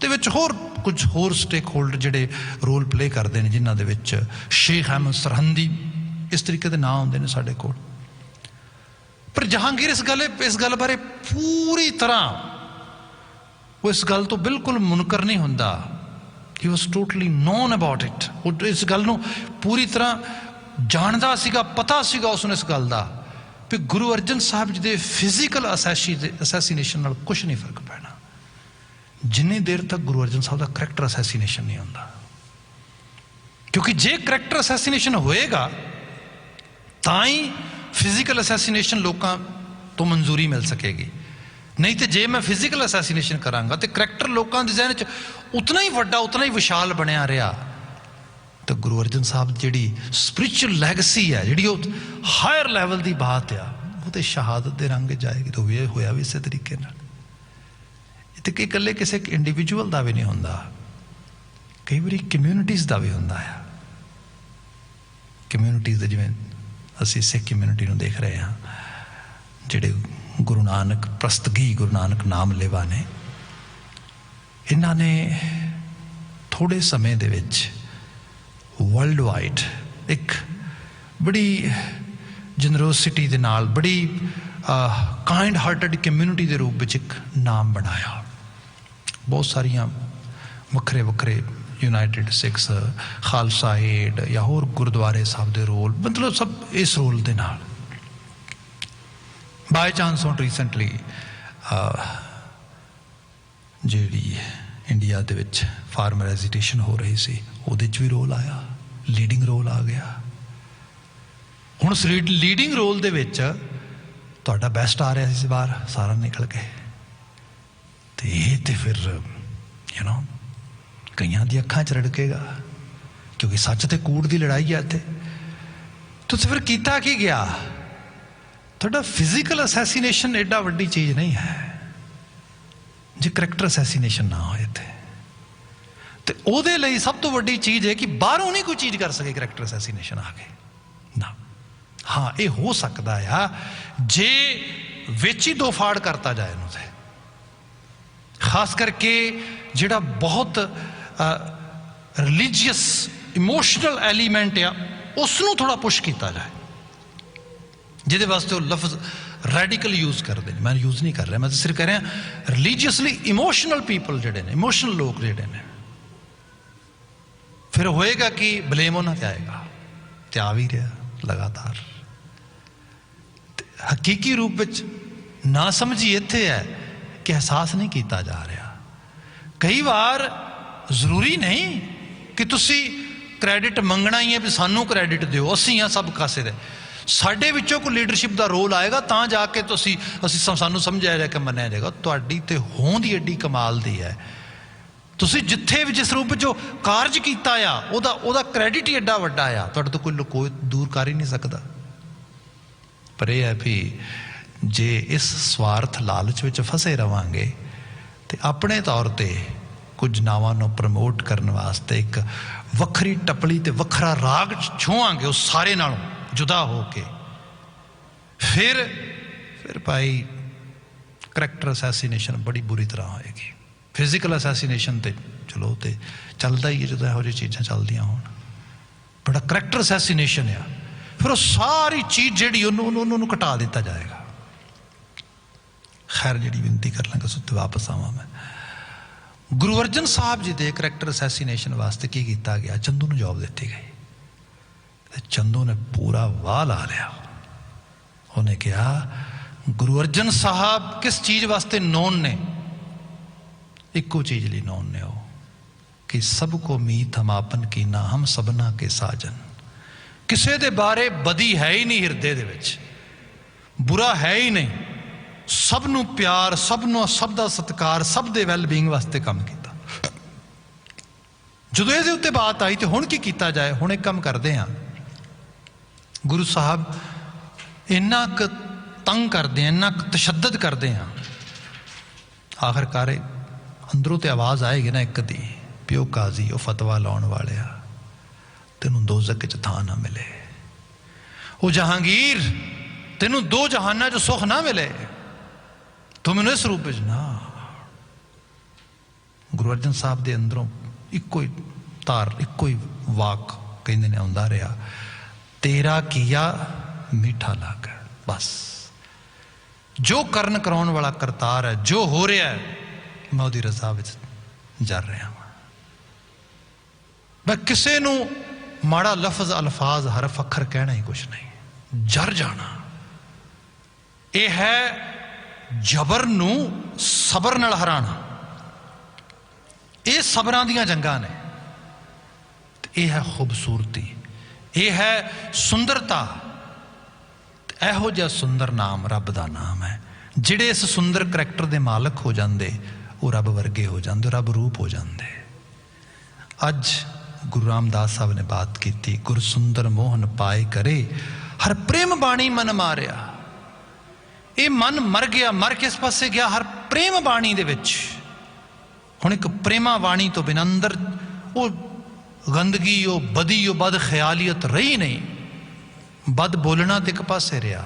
A: ਦੇ ਵਿੱਚ ਹੋਰ ਕੁਝ ਹੋਰ ਸਟੇਕ ਹੋਲਡਰ ਜਿਹੜੇ ਰੋਲ ਪਲੇ ਕਰਦੇ ਨੇ, ਜਿਨ੍ਹਾਂ ਦੇ ਵਿੱਚ ਸ਼ੇਖ ਅਹਿਮਦ ਸਰਹੰਦੀ, ਇਸ ਤਰੀਕੇ ਦੇ ਨਾਂ ਹੁੰਦੇ ਨੇ ਸਾਡੇ ਕੋਲ। ਪਰ ਜਹਾਂਗੀਰ ਇਸ ਗੱਲ ਬਾਰੇ ਪੂਰੀ ਤਰ੍ਹਾਂ ਉਹ ਇਸ ਗੱਲ ਤੋਂ ਬਿਲਕੁਲ ਮੁਨਕਰ ਨਹੀਂ ਹੁੰਦਾ। He was totally known about it. ਉਹ ਇਸ ਗੱਲ ਨੂੰ ਪੂਰੀ ਤਰ੍ਹਾਂ ਜਾਣਦਾ ਸੀਗਾ, ਪਤਾ ਸੀਗਾ ਉਸਨੂੰ ਇਸ ਗੱਲ ਦਾ ਵੀ ਗੁਰੂ ਅਰਜਨ ਸਾਹਿਬ ਜੀ ਦੇ ਫਿਜ਼ੀਕਲ ਅਸੈਸੀਨੇਸ਼ਨ ਨਾਲ ਕੁਛ ਨਹੀਂ ਫਰਕ ਪੈਣਾ, ਜਿੰਨੀ ਦੇਰ ਤੱਕ ਗੁਰੂ ਅਰਜਨ ਸਾਹਿਬ ਦਾ ਕਰੈਕਟਰ ਅਸੈਸੀਨੇਸ਼ਨ ਨਹੀਂ ਹੁੰਦਾ। क्योंकि जे करैक्टर असैसीनेशन होएगा ਤਾਂ ਹੀ ਫਿਜ਼ੀਕਲ ਅਸੈਸੀਨੇਸ਼ਨ ਲੋਕਾਂ ਤੋਂ ਮਨਜ਼ੂਰੀ ਮਿਲ ਸਕੇਗੀ। ਨਹੀਂ ਤੇ ਜੇ ਮੈਂ ਫਿਜ਼ੀਕਲ ਅਸੈਸੀਨੇਸ਼ਨ ਕਰਾਂਗਾ ਤੇ ਕਰੈਕਟਰ ਲੋਕਾਂ ਦੇ ਜ਼ਿਹਨ 'ਚ ਉਤਨਾ ਹੀ ਵੱਡਾ ਉਤਨਾ ਹੀ ਵਿਸ਼ਾਲ ਬਣਿਆ ਰਿਹਾ। ਤਾਂ ਗੁਰੂ ਅਰਜਨ ਸਾਹਿਬ ਦੀ ਜਿਹੜੀ ਸਪਿਰਿਚੁਅਲ ਲੈਗੇਸੀ ਹੈ, ਜਿਹੜੀ ਉਹ ਹਾਇਰ ਲੈਵਲ ਦੀ ਬਾਤ ਆ, ਉਹ ਤੇ ਸ਼ਹਾਦਤ ਦੇ ਰੰਗ ਜਾਏਗੀ। ਤਾਂ ਹੋਇਆ ਵੀ ਇਸੇ ਤਰੀਕੇ ਨਾਲ। ਇਹ ਤੇ ਇਕੱਲੇ ਕਿਸੇ ਇੰਡੀਵਿਜੂਅਲ ਦਾ ਵੀ ਨਹੀਂ ਹੁੰਦਾ, ਕਈ ਵਾਰੀ ਕਮਿਊਨਿਟੀਜ਼ ਦਾ ਵੀ ਹੁੰਦਾ ਆ। ਕਮਿਊਨਿਟੀਜ਼ ਦੇ ਜਿਵੇਂ ਅਸੀਂ ਸਿੱਖ ਕਮਿਊਨਿਟੀ ਨੂੰ ਦੇਖ ਰਹੇ ਹਾਂ, ਜਿਹੜੇ ਗੁਰੂ ਨਾਨਕ ਪ੍ਰਸਤਗੀ ਗੁਰੂ ਨਾਨਕ ਨਾਮ ਲੇਵਾ ਨੇ, ਇਹਨਾਂ ਨੇ ਥੋੜ੍ਹੇ ਸਮੇਂ ਦੇ ਵਿੱਚ ਵਰਲਡ ਵਾਈਡ ਇੱਕ ਬੜੀ ਜਨਰੋਸਿਟੀ ਦੇ ਨਾਲ, ਬੜੀ ਕਾਇੰਡ ਹਾਰਟਡ ਕਮਿਊਨਿਟੀ ਦੇ ਰੂਪ ਵਿੱਚ ਇੱਕ ਨਾਮ ਬਣਾਇਆ। ਬਹੁਤ ਸਾਰੀਆਂ ਵੱਖਰੇ ਵੱਖਰੇ ਯੂਨਾਈਟਿਡ ਸਿੱਖਸ, ਖਾਲਸਾ ਏਡ ਜਾਂ ਹੋਰ ਗੁਰਦੁਆਰੇ ਸਾਹਿਬ ਦੇ ਰੋਲ, ਮਤਲਬ ਸਭ ਇਸ ਰੋਲ ਦੇ ਨਾਲ। ਬਾਈ ਚਾਂਸ ਹੁਣ ਰੀਸੈਂਟਲੀ ਜਿਹੜੀ ਇੰਡੀਆ ਦੇ ਵਿੱਚ ਫਾਰਮਰ ਐਜੀਟੇਸ਼ਨ ਹੋ ਰਹੀ ਸੀ, ਉਹਦੇ 'ਚ ਵੀ ਰੋਲ ਆਇਆ, ਲੀਡਿੰਗ ਰੋਲ ਆ ਗਿਆ। ਹੁਣ ਉਸ ਲੀਡਿੰਗ ਰੋਲ ਦੇ ਵਿੱਚ ਤੁਹਾਡਾ ਬੈਸਟ ਆ ਰਿਹਾ ਸੀ ਬਾਹਰ, ਸਾਰਾ ਨਿਕਲ ਕੇ। ਤੇ ਇਹ ਤੇ ਫਿਰ ਕਈਆਂ ਦੀ ਅੱਖਾਂ 'ਚ ਰੜਕੇਗਾ, ਕਿਉਂਕਿ ਸੱਚ ਤੇ ਕੂੜ ਦੀ ਲੜਾਈ ਹੈ ਇੱਥੇ। ਤੁਸੀਂ ਫਿਰ ਕੀਤਾ ਕੀ ਗਿਆ? ਤੁਹਾਡਾ ਫਿਜ਼ੀਕਲ ਅਸੈਸੀਨੇਸ਼ਨ ਐਡਾ ਵੱਡੀ ਚੀਜ਼ ਨਹੀਂ ਹੈ ਜੇ ਕਰੈਕਟਰ ਅਸੈਸੀਨੇਸ਼ਨ ਨਾ ਹੋਏ ਇੱਥੇ। ਤੇ ਉਹਦੇ ਲਈ ਸਭ ਤੋਂ ਵੱਡੀ ਚੀਜ਼ ਹੈ ਕਿ ਬਾਹਰੋਂ ਨਹੀਂ ਕੋਈ ਚੀਜ਼ ਕਰ ਸਕੇ ਕਰੈਕਟਰ ਅਸੈਸੀਨੇਸ਼ਨ ਆ ਕੇ ਨਾ। ਹਾਂ, ਇਹ ਹੋ ਸਕਦਾ ਆ ਜੇ ਵਿੱਚ ਹੀ ਦੋ ਫਾੜ ਕਰਤਾ ਜਾਏ ਇਹਨੂੰ। ਤੇ ਖਾਸ ਕਰਕੇ ਜਿਹੜਾ ਬਹੁਤ ਰਿਲੀਜੀਅਸ ਇਮੋਸ਼ਨਲ ਐਲੀਮੈਂਟ ਆ, ਉਸ ਨੂੰ ਥੋੜ੍ਹਾ ਪੁਸ਼ ਕੀਤਾ ਜਾਏ, ਜਿਹਦੇ ਵਾਸਤੇ ਉਹ ਲਫ਼ਜ਼ ਰੈਡੀਕਲ ਯੂਜ਼ ਕਰਦੇ ਨੇ। ਮੈਂ ਯੂਜ਼ ਨਹੀਂ ਕਰ ਰਿਹਾ, ਮੈਂ ਤਾਂ ਸਿਰਫ ਕਹਿ ਰਿਹਾ ਰਿਲੀਜੀਅਸਲੀ ਇਮੋਸ਼ਨਲ ਪੀਪਲ ਜਿਹੜੇ ਨੇ, ਇਮੋਸ਼ਨਲ ਲੋਕ ਜਿਹੜੇ ਨੇ, ਫਿਰ ਹੋਏਗਾ ਕਿ ਬਲੇਮ ਉਹਨਾਂ 'ਤੇ ਆਏਗਾ, ਤੇ ਆ ਵੀ ਰਿਹਾ ਲਗਾਤਾਰ। ਹਕੀਕੀ ਰੂਪ ਵਿੱਚ ਨਾ ਸਮਝੀ ਇੱਥੇ ਹੈ ਕਿ ਅਹਿਸਾਸ ਨਹੀਂ ਕੀਤਾ ਜਾ ਰਿਹਾ। ਕਈ ਵਾਰ ਜ਼ਰੂਰੀ ਨਹੀਂ ਕਿ ਤੁਸੀਂ ਕ੍ਰੈਡਿਟ ਮੰਗਣਾ ਹੀ ਹੈ ਵੀ ਸਾਨੂੰ ਕ੍ਰੈਡਿਟ ਦਿਓ, ਅਸੀਂ ਹਾਂ ਸਭ ਕਾਸੇ ਦੇ। ਸਾਡੇ ਵਿੱਚੋਂ ਕੋਈ ਲੀਡਰਸ਼ਿਪ ਦਾ ਰੋਲ ਆਏਗਾ ਤਾਂ ਜਾ ਕੇ ਅਸੀਂ ਸਾਨੂੰ ਸਮਝਿਆ ਜਾਏਗਾ ਕਿ ਮੰਨਿਆ ਜਾਏਗਾ। ਤੁਹਾਡੀ ਤੇ ਹੋਂਦ ਹੀ ਐਡੀ ਕਮਾਲ ਦੀ ਹੈ, ਤੁਸੀਂ ਜਿੱਥੇ ਵੀ ਜਿਸ ਰੂਪ 'ਚ ਕਾਰਜ ਕੀਤਾ ਆ ਉਹਦਾ ਕ੍ਰੈਡਿਟ ਹੀ ਐਡਾ ਵੱਡਾ ਆ, ਤੁਹਾਡੇ ਤੋਂ ਕੋਈ ਦੂਰ ਕਰ ਹੀ ਨਹੀਂ ਸਕਦਾ। ਪਰ ਇਹ ਹੈ ਵੀ ਜੇ ਇਸ ਸਵਾਰਥ ਲਾਲਚ ਵਿੱਚ ਫਸੇ ਰਵਾਂਗੇ ਤੇ ਆਪਣੇ ਤੌਰ ਤੇ ਕੁਝ ਨਾਵਾਂ ਨੂੰ ਪ੍ਰਮੋਟ ਕਰਨ ਵਾਸਤੇ ਇੱਕ ਵੱਖਰੀ ਟੱਪਲੀ ਤੇ ਵੱਖਰਾ ਰਾਗ ਛੂਹਾਂਗੇ ਉਸ ਸਾਰੇ ਨਾਲੋਂ ਜੁਦਾ ਹੋ ਕੇ, ਫਿਰ ਭਾਈ ਕਰੈਕਟਰ ਅਸੈਸੀਨੇਸ਼ਨ ਬੜੀ ਬੁਰੀ ਤਰ੍ਹਾਂ ਹੋਏਗੀ। ਫਿਜ਼ੀਕਲ ਅਸੈਸੀਨੇਸ਼ਨ ਤੇ ਚਲੋ ਤੇ ਚੱਲਦਾ ਹੀ ਹੈ ਜਦੋਂ ਇਹੋ ਜਿਹੀ ਚੀਜ਼ਾਂ ਚੱਲਦੀਆਂ ਹੋਣ, ਬੜਾ ਕਰੈਕਟਰ ਅਸੈਸੀਨੇਸ਼ਨ ਆ, ਫਿਰ ਉਹ ਸਾਰੀ ਚੀਜ਼ ਜਿਹੜੀ ਉਹਨੂੰ ਘਟਾ ਦਿੱਤਾ ਜਾਏਗਾ। ਖੈਰ, ਜਿਹੜੀ ਬੇਨਤੀ ਕਰ ਲਾਂਗਾ ਉਸ ਉੱਤੇ ਵਾਪਸ ਆਵਾਂ ਮੈਂ। ਗੁਰੂ ਅਰਜਨ ਸਾਹਿਬ ਜੀ ਦੇ ਕਰੈਕਟਰ ਅਸੈਸੀਨੇਸ਼ਨ ਵਾਸਤੇ ਕੀ ਕੀਤਾ ਗਿਆ? ਚੰਦੂ ਨੂੰ ਜੋਬ ਦਿੱਤੀ ਗਈ ਤੇ ਚੰਦੂ ਨੇ ਪੂਰਾ ਵਾਹ ਲਾ ਲਿਆ। ਉਹਨੇ ਕਿਹਾ ਗੁਰੂ ਅਰਜਨ ਸਾਹਿਬ ਕਿਸ ਚੀਜ਼ ਵਾਸਤੇ ਨੋਨ ਨੇ? ਇੱਕੋ ਚੀਜ਼ ਲਈ ਨੋਨ ਨੇ ਉਹ ਕਿ ਸਭ ਕੋ ਮੀਤ ਹਮ ਆਪਨ ਕੀਨਾ, ਹਮ ਸਭਨਾ ਕੇ ਸਾਜਨ। ਕਿਸੇ ਦੇ ਬਾਰੇ ਬਦੀ ਹੈ ਹੀ ਨਹੀਂ, ਹਿਰਦੇ ਦੇ ਵਿੱਚ ਬੁਰਾ ਹੈ ਹੀ ਨਹੀਂ, ਸਭ ਨੂੰ ਪਿਆਰ, ਸਭ ਦਾ ਸਤਿਕਾਰ, ਸਭ ਦੇ ਵੈਲਬੀਇੰਗ ਵਾਸਤੇ ਕੰਮ ਕੀਤਾ। ਜਦੋਂ ਇਹਦੇ ਉੱਤੇ ਬਾਤ ਆਈ ਤੇ ਹੁਣ ਕੀ ਕੀਤਾ ਜਾਏ? ਹੁਣ ਇੱਕ ਕੰਮ ਕਰਦੇ ਹਾਂ, ਗੁਰੂ ਸਾਹਿਬ ਇੰਨਾ ਕੁ ਤੰਗ ਕਰਦੇ ਆ, ਇੰਨਾ ਕੁ ਤਸ਼ੱਦਦ ਕਰਦੇ ਆ, ਆਖਰਕਾਰ ਅੰਦਰੋਂ ਤੇ ਆਵਾਜ਼ ਆਏਗੀ ਨਾ ਇੱਕ ਦੀ, ਪਿਓ ਕਾਜ਼ੀ ਉਹ ਫਤਵਾ ਲਾਉਣ ਵਾਲਿਆ, ਤੈਨੂੰ ਦੋਜ਼ਖ 'ਚ ਥਾਂ ਨਾ ਮਿਲੇ। ਉਹ ਜਹਾਂਗੀਰ, ਤੈਨੂੰ ਦੋ ਜਹਾਨਾਂ 'ਚ ਸੁੱਖ ਨਾ ਮਿਲੇ, ਤੂੰ ਮੈਨੂੰ ਇਸ ਰੂਪ ਵਿੱਚ ਨਾ। ਗੁਰੂ ਅਰਜਨ ਸਾਹਿਬ ਦੇ ਅੰਦਰੋਂ ਇੱਕੋ ਹੀ ਤਾਰ, ਇੱਕੋ ਹੀ ਵਾਕ ਕਹਿੰਦੇ ਨੇ ਆਉਂਦਾ ਰਿਹਾ, ਤੇਰਾ ਕੀਆ ਮਿੱਠਾ ਲੱਗ। ਬਸ ਜੋ ਕਰਨ ਕਰਾਉਣ ਵਾਲਾ ਕਰਤਾਰ ਹੈ, ਜੋ ਹੋ ਰਿਹਾ ਹੈ ਮੈਂ ਉਹਦੀ ਰਜ਼ਾ ਵਿੱਚ ਜਰ ਰਿਹਾ ਹਾਂ। ਮੈਂ ਕਿਸੇ ਨੂੰ ਮਾੜਾ ਲਫ਼ਜ਼, ਅਲਫਾਜ਼, ਹਰਫ, ਅੱਖਰ ਕਹਿਣਾ ਹੀ ਕੁਛ ਨਹੀਂ, ਜਰ ਜਾਣਾ। ਇਹ ਹੈ ਜਬਰ ਨੂੰ ਸਬਰ ਨਾਲ ਹਰਾਣਾ। ਇਹ ਸਬਰਾਂ ਦੀਆਂ ਜੰਗਾਂ ਨੇ। ਇਹ ਹੈ ਖੂਬਸੂਰਤੀ, ਇਹ ਹੈ ਸੁੰਦਰਤਾ। ਇਹੋ ਜਿਹਾ ਸੁੰਦਰ ਨਾਮ ਰੱਬ ਦਾ ਨਾਮ ਹੈ। ਜਿਹੜੇ ਇਸ ਸੁੰਦਰ ਕਰੈਕਟਰ ਦੇ ਮਾਲਕ ਹੋ ਜਾਂਦੇ ਉਹ ਰੱਬ ਵਰਗੇ ਹੋ ਜਾਂਦੇ, ਰੱਬ ਰੂਪ ਹੋ ਜਾਂਦੇ। ਅੱਜ ਗੁਰੂ ਰਾਮਦਾਸ ਸਾਹਿਬ ਨੇ ਬਾਤ ਕੀਤੀ, ਗੁਰ ਸੁੰਦਰ ਮੋਹਨ ਪਾਏ ਕਰੇ ਹਰ ਪ੍ਰੇਮ ਬਾਣੀ ਮਨ ਮਾਰਿਆ। ਇਹ ਮਨ ਮਰ ਗਿਆ, ਮਰ ਕਿਸ ਪਾਸੇ ਗਿਆ? ਹਰ ਪ੍ਰੇਮ ਬਾਣੀ ਦੇ ਵਿੱਚ। ਹੁਣ ਇੱਕ ਪ੍ਰੇਮਾ ਬਾਣੀ ਤੋਂ ਬਿਨਾਂ ਅੰਦਰ ਉਹ ਗੰਦਗੀ, ਉਹ ਬਦੀ, ਉਹ ਬਦ ਖਿਆਲੀਅਤ ਰਹੀ ਨਹੀਂ। ਬਦ ਬੋਲਣਾ ਤੇ ਇੱਕ ਪਾਸੇ ਰਿਹਾ,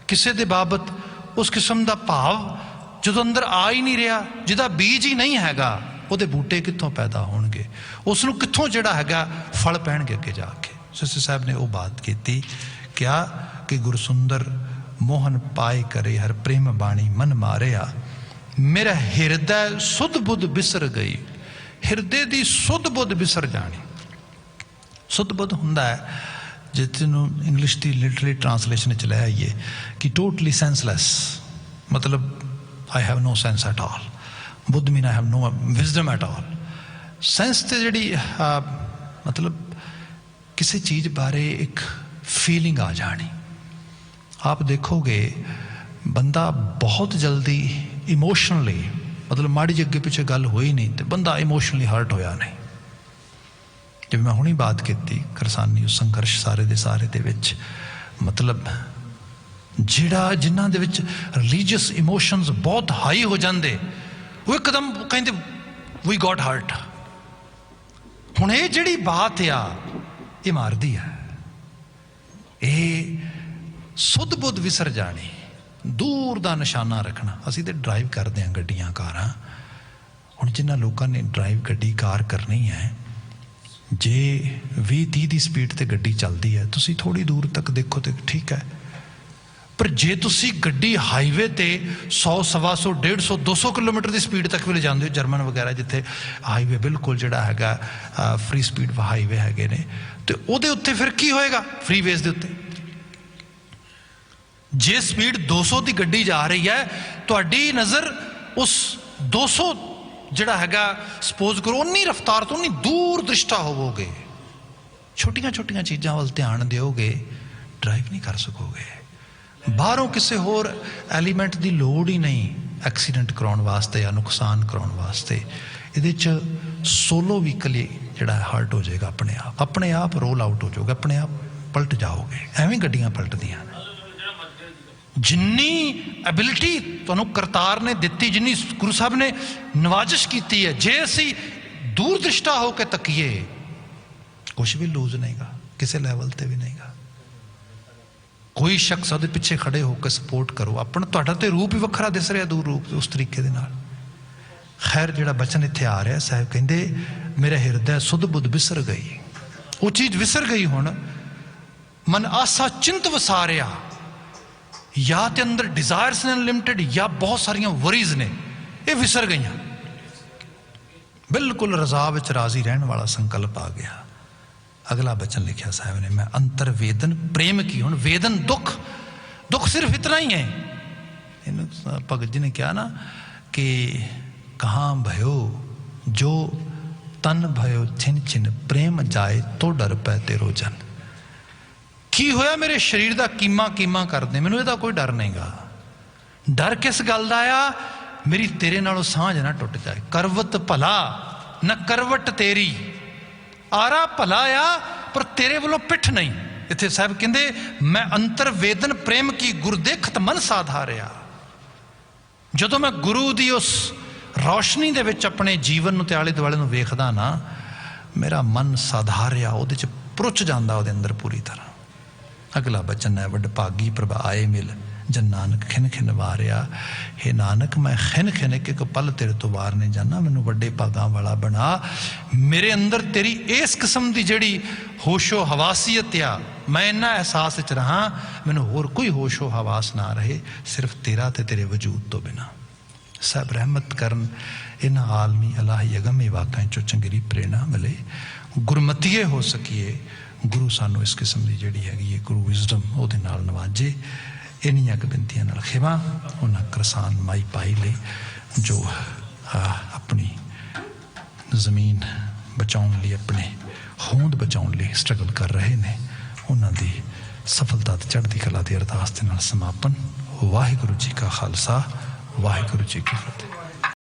A: ਕਿਸੇ ਦੇ ਬਾਬਤ ਉਸ ਕਿਸਮ ਦਾ ਭਾਵ ਜਦੋਂ ਅੰਦਰ ਆ ਹੀ ਨਹੀਂ ਰਿਹਾ, ਜਿਹਦਾ ਬੀਜ ਹੀ ਨਹੀਂ ਹੈਗਾ, ਉਹਦੇ ਬੂਟੇ ਕਿੱਥੋਂ ਪੈਦਾ ਹੋਣਗੇ? ਉਸ ਨੂੰ ਕਿੱਥੋਂ ਜਿਹੜਾ ਹੈਗਾ ਫਲ ਪੈਣਗੇ ਅੱਗੇ ਜਾ ਕੇ? ਸਿੱਧੂ ਸਾਹਿਬ ਨੇ ਉਹ ਬਾਤ ਕੀਤੀ, ਕਿਹਾ ਕਿ ਗੁਰਸੁੰਦਰ ਮੋਹਨ ਪਾਏ ਕਰੇ ਹਰ ਪ੍ਰੇਮ ਬਾਣੀ ਮਨ ਮਾਰਿਆ। ਮੇਰਾ ਹਿਰਦਾ ਸੁਧ ਬੁੱਧ ਬਿਸਰ ਗਈ। ਹਿਰਦੇ ਦੀ ਸੁਧ ਬੁੱਧ ਬਿਸਰ ਜਾਣੀ। ਸੁਧ ਬੁੱਧ ਹੁੰਦਾ ਹੈ ਜਿਹਨੂੰ ਇੰਗਲਿਸ਼ ਦੀ ਲਿਟਰਲੀ ਟਰਾਂਸਲੇਸ਼ਨ ਵਿੱਚ ਲੈ ਆਈਏ ਕਿ ਟੋਟਲੀ ਸੈਂਸਲੈਸ, ਮਤਲਬ I have no sense at all. ਬੁੱਧ mean I have no wisdom at all. Sense ਤੇ ਜਿਹੜੀ ਮਤਲਬ ਕਿਸੇ ਚੀਜ਼ ਬਾਰੇ ਇੱਕ ਫੀਲਿੰਗ ਆ ਜਾਣੀ। ਆਪ ਦੇਖੋਗੇ ਬੰਦਾ ਬਹੁਤ ਜਲਦੀ ਇਮੋਸ਼ਨਲੀ, ਮਤਲਬ ਮਾੜੀ ਜਿਹੀ ਅੱਗੇ ਪਿੱਛੇ ਗੱਲ ਹੋਈ ਨਹੀਂ ਤੇ ਬੰਦਾ ਇਮੋਸ਼ਨਲੀ ਹਰਟ ਹੋਇਆ ਨਹੀਂ। ਜਿਵੇਂ ਮੈਂ ਹੁਣੀ ਬਾਤ ਕੀਤੀ ਕਿਰਸਾਨੀ ਉਸ ਸੰਘਰਸ਼ ਸਾਰੇ ਦੇ ਸਾਰੇ ਦੇ ਵਿੱਚ, ਮਤਲਬ ਜਿਹੜਾ ਜਿਨ੍ਹਾਂ ਦੇ ਵਿੱਚ ਰਿਲੀਜੀਅਸ ਇਮੋਸ਼ਨਸ ਬਹੁਤ ਹਾਈ ਹੋ ਜਾਂਦੇ, ਉਹ ਇੱਕਦਮ ਕਹਿੰਦੇ ਵੀ ਗੋਟ ਹਰਟ। ਹੁਣ ਇਹ ਜਿਹੜੀ ਬਾਤ ਆ ਇਹ ਮਾਰਦੀ ਹੈ। ਇਹ ਸੁੱਧ ਬੁੱਧ ਵਿਸਰ ਜਾਣੀ, ਦੂਰ ਦਾ ਨਿਸ਼ਾਨਾ ਰੱਖਣਾ। ਅਸੀਂ ਤੇ ਡਰਾਈਵ ਕਰਦੇ ਹਾਂ ਗੱਡੀਆਂ ਕਾਰਾਂ। ਹੁਣ ਜਿਨ੍ਹਾਂ ਲੋਕਾਂ ਨੇ ਡਰਾਈਵ ਗੱਡੀ ਕਾਰ ਕਰਨੀ ਹੈ, ਜੇ 20-30 ਦੀ ਸਪੀਡ ਤੇ ਗੱਡੀ ਚੱਲਦੀ ਹੈ, ਤੁਸੀਂ ਥੋੜੀ ਦੂਰ ਤੱਕ ਦੇਖੋ ਤੇ ਠੀਕ ਹੈ, ਪਰ ਜੇ ਤੁਸੀਂ ਗੱਡੀ ਹਾਈਵੇ ਤੇ 100, 125, 150, 200 ਕਿਲੋਮੀਟਰ ਦੀ ਸਪੀਡ ਤੱਕ ਵੀ ਲੈ ਜਾਂਦੇ ਹੋ, ਜਰਮਨ ਵਗੈਰਾ ਜਿੱਥੇ ਹਾਈਵੇ ਬਿਲਕੁਲ ਜਿਹੜਾ ਹੈਗਾ ਫ੍ਰੀ ਸਪੀਡ ਹਾਈਵੇ ਹੈਗੇ ਨੇ, ਤੇ ਉਹਦੇ ਉੱਤੇ ਫਿਰ ਕੀ ਹੋਏਗਾ? ਫ੍ਰੀਵੇਜ਼ ਦੇ ਉੱਤੇ ਜੇ ਸਪੀਡ 200 ਦੀ ਗੱਡੀ ਜਾ ਰਹੀ ਹੈ, ਤੁਹਾਡੀ ਨਜ਼ਰ ਉਸ 200 ਜਿਹੜਾ ਹੈਗਾ ਸਪੋਜ਼ ਕਰੋ ਉਨੀ ਰਫਤਾਰ ਤੋਂ ਉਨੀ ਦੂਰ ਦ੍ਰਿਸ਼ਟਾ ਹੋਵੋਗੇ। ਛੋਟੀਆਂ ਛੋਟੀਆਂ ਚੀਜ਼ਾਂ ਵੱਲ ਧਿਆਨ ਦਿਓਗੇ, ਡਰਾਈਵ ਨਹੀਂ ਕਰ ਸਕੋਗੇ। ਬਾਹਰੋਂ ਕਿਸੇ ਹੋਰ ਐਲੀਮੈਂਟ ਦੀ ਲੋੜ ਹੀ ਨਹੀਂ ਐਕਸੀਡੈਂਟ ਕਰਾਉਣ ਵਾਸਤੇ ਜਾਂ ਨੁਕਸਾਨ ਕਰਾਉਣ ਵਾਸਤੇ। ਇਹਦੇ 'ਚ ਸੋਲੋ ਵਹੀਕਲ ਜਿਹੜਾ ਹਰਟ ਹੋ ਜਾਏਗਾ, ਆਪਣੇ ਆਪ ਰੋਲ ਆਊਟ ਹੋ ਜਾਓਗੇ, ਆਪਣੇ ਆਪ ਪਲਟ ਜਾਓਗੇ। ਐਵੇਂ ਗੱਡੀਆਂ ਪਲਟਦੀਆਂ ਨੇ। ਜਿੰਨੀ ਐਬਿਲਿਟੀ ਤੁਹਾਨੂੰ ਕਰਤਾਰ ਨੇ ਦਿੱਤੀ, ਜਿੰਨੀ ਗੁਰੂ ਸਾਹਿਬ ਨੇ ਨਵਾਜ਼ਿਸ਼ ਕੀਤੀ ਹੈ, ਜੇ ਅਸੀਂ ਦੂਰ ਦ੍ਰਿਸ਼ਟਾ ਹੋ ਕੇ ਤੱਕੀਏ, ਕੁਛ ਵੀ ਲੂਜ਼ ਨਹੀਂਗਾ, ਕਿਸੇ ਲੈਵਲ ਤੇ ਵੀ ਨਹੀਂਗਾ। ਕੋਈ ਸ਼ਖਸ ਉਹਦੇ ਪਿੱਛੇ ਖੜੇ ਹੋ ਕੇ ਸਪੋਰਟ ਕਰੋ। ਆਪਣਾ ਤੁਹਾਡਾ ਤੇ ਰੂਪ ਹੀ ਵੱਖਰਾ ਦਿਸ ਰਿਹਾ ਦੂਰ ਰੂਪ ਉਸ ਤਰੀਕੇ ਦੇ ਨਾਲ। ਖੈਰ, ਜਿਹੜਾ ਬਚਨ ਇੱਥੇ ਆ ਰਿਹਾ, ਸਾਹਿਬ ਕਹਿੰਦੇ ਮੇਰਾ ਹਿਰਦਾ ਸੁਧ ਬੁੱਧ ਬਿਸਰ ਗਈ। ਉਹ ਚੀਜ਼ ਵਿਸਰ ਗਈ। ਹੁਣ ਮਨ ਆਸਾ ਚਿੰਤ ਵਸਾਰਿਆ। ਜਾਂ ਤੇ ਅੰਦਰ ਡਿਜ਼ਾਇਰਸ ਨੇ ਅਨਲਿਮਿਟਿਡ, ਜਾਂ ਬਹੁਤ ਸਾਰੀਆਂ ਵਰੀਜ਼ ਨੇ, ਇਹ ਵਿਸਰ ਗਈਆਂ। ਬਿਲਕੁਲ ਰਜ਼ਾ ਵਿੱਚ ਰਾਜ਼ੀ ਰਹਿਣ ਵਾਲਾ ਸੰਕਲਪ ਆ ਗਿਆ। ਅਗਲਾ ਬਚਨ ਲਿਖਿਆ ਸਾਹਿਬ ਨੇ, ਮੈਂ ਅੰਤਰ ਵੇਦਨ ਪ੍ਰੇਮ ਕੀ। ਹੁਣ ਵੇਦਨ ਦੁੱਖ, ਦੁੱਖ ਸਿਰਫ ਇਤਨਾ ਹੀ ਹੈ। ਇਹਨੂੰ ਭਗਤ ਜੀ ਨੇ ਕਿਹਾ ਨਾ ਕਿ ਕਹਾਂ ਭਇਓ ਜੋ ਤਨ ਭਇਓ ਛਿਨ ਛਿਨ ਪ੍ਰੇਮ ਜਾਏ ਤੋ ਡਰ ਪੈ ਤੇਰੋ ਜਨ। ਕੀ ਹੋਇਆ? ਮੇਰੇ ਸਰੀਰ ਦਾ ਕੀਮਾ ਕੀਮਾ ਕਰਦੇ, ਮੈਨੂੰ ਇਹਦਾ ਕੋਈ ਡਰ ਨਹੀਂਗਾ। ਡਰ ਕਿਸ ਗੱਲ ਦਾ ਆ? ਮੇਰੀ ਤੇਰੇ ਨਾਲੋਂ ਸਾਂਝ ਨਾ ਟੁੱਟ ਜਾਏ। ਕਰਵਤ ਭਲਾ ਨਾ ਕਰਵਟ ਤੇਰੀ। ਆਰਾ ਭਲਾ ਆ ਪਰ ਤੇਰੇ ਵੱਲੋਂ ਪਿੱਠ ਨਹੀਂ। ਇੱਥੇ ਸਾਹਿਬ ਕਹਿੰਦੇ ਮੈਂ ਅੰਤਰ ਵੇਦਨ ਪ੍ਰੇਮ ਕੀ ਗੁਰ ਦੇਖਤ ਮਨ ਸਾਧਾਰਿਆ। ਜਦੋਂ ਮੈਂ ਗੁਰੂ ਦੀ ਉਸ ਰੌਸ਼ਨੀ ਦੇ ਵਿੱਚ ਆਪਣੇ ਜੀਵਨ ਨੂੰ ਤੇ ਆਲੇ ਦੁਆਲੇ ਨੂੰ ਵੇਖਦਾ ਨਾ, ਮੇਰਾ ਮਨ ਸਾਧਾਰਿਆ, ਉਹਦੇ 'ਚ ਪਰੁੱਚ ਜਾਂਦਾ ਉਹਦੇ ਅੰਦਰ ਪੂਰੀ ਤਰ੍ਹਾਂ। ਅਗਲਾ ਬਚਨ ਹੈ, ਵੱਡ ਭਾਗੀ ਪ੍ਰਭ ਆਏ ਮਿਲ ਜਨ ਨਾਨਕ ਖਿਨ ਖਿਨ ਵਾਰਿਆ। ਹੇ ਨਾਨਕ, ਮੈਂ ਖਿਨ ਖਿਨ ਇੱਕ ਪਲ ਤੇਰੇ ਤੋਂ ਵਾਰ ਨਹੀਂ ਜਾਣਾ। ਮੈਨੂੰ ਵੱਡੇ ਭਾਗਾਂ ਵਾਲਾ ਬਣਾ। ਮੇਰੇ ਅੰਦਰ ਤੇਰੀ ਇਸ ਕਿਸਮ ਦੀ ਜਿਹੜੀ ਹੋਸ਼ੋ ਹਵਾਸੀਅਤ ਆ, ਮੈਂ ਇੰਨਾ ਅਹਿਸਾਸ ਵਿੱਚ ਰਹਾ, ਮੈਨੂੰ ਹੋਰ ਕੋਈ ਹੋਸ਼ੋ ਹਵਾਸ ਨਾ ਰਹੇ, ਸਿਰਫ ਤੇਰਾ ਤੇ ਤੇਰੇ ਵਜੂਦ ਤੋਂ ਬਿਨਾਂ। ਸਾਹਿਬ ਰਹਿਮਤ ਕਰਨ, ਇਹਨਾਂ ਆਲਮੀ ਅਲਾਹੀ ਅਗਮੀ ਵਾਕਾਂ 'ਚੋਂ ਚੰਗਰੀ ਪ੍ਰੇਰਣਾ ਮਿਲੇ, ਗੁਰਮਤੀਏ ਹੋ ਸਕੀਏ। ਗੁਰੂ ਸਾਨੂੰ ਇਸ ਕਿਸਮ ਦੀ ਜਿਹੜੀ ਹੈਗੀ ਹੈ ਗੁਰੂ ਵਿਜ਼ਡਮ ਉਹਦੇ ਨਾਲ ਨਵਾਜੇ। ਇੰਨੀਆਂ ਕੁ ਬੇਨਤੀਆਂ ਨਾਲ ਖਿਮਾ ਉਹਨਾਂ ਕਿਰਸਾਨ ਮਾਈ ਭਾਈ ਲਈ ਜੋ ਆਪਣੀ ਜ਼ਮੀਨ ਬਚਾਉਣ ਲਈ ਆਪਣੇ ਹੋਂਦ ਬਚਾਉਣ ਲਈ ਸਟਰਗਲ ਕਰ ਰਹੇ ਨੇ, ਉਹਨਾਂ ਦੀ ਸਫਲਤਾ ਤੇ ਚੜ੍ਹਦੀ ਕਲਾ ਦੀ ਅਰਦਾਸ ਦੇ ਨਾਲ ਸਮਾਪਨ। ਵਾਹਿਗੁਰੂ ਜੀ ਕਾ ਖਾਲਸਾ, ਵਾਹਿਗੁਰੂ ਜੀ ਕੀ ਫਤਿਹ।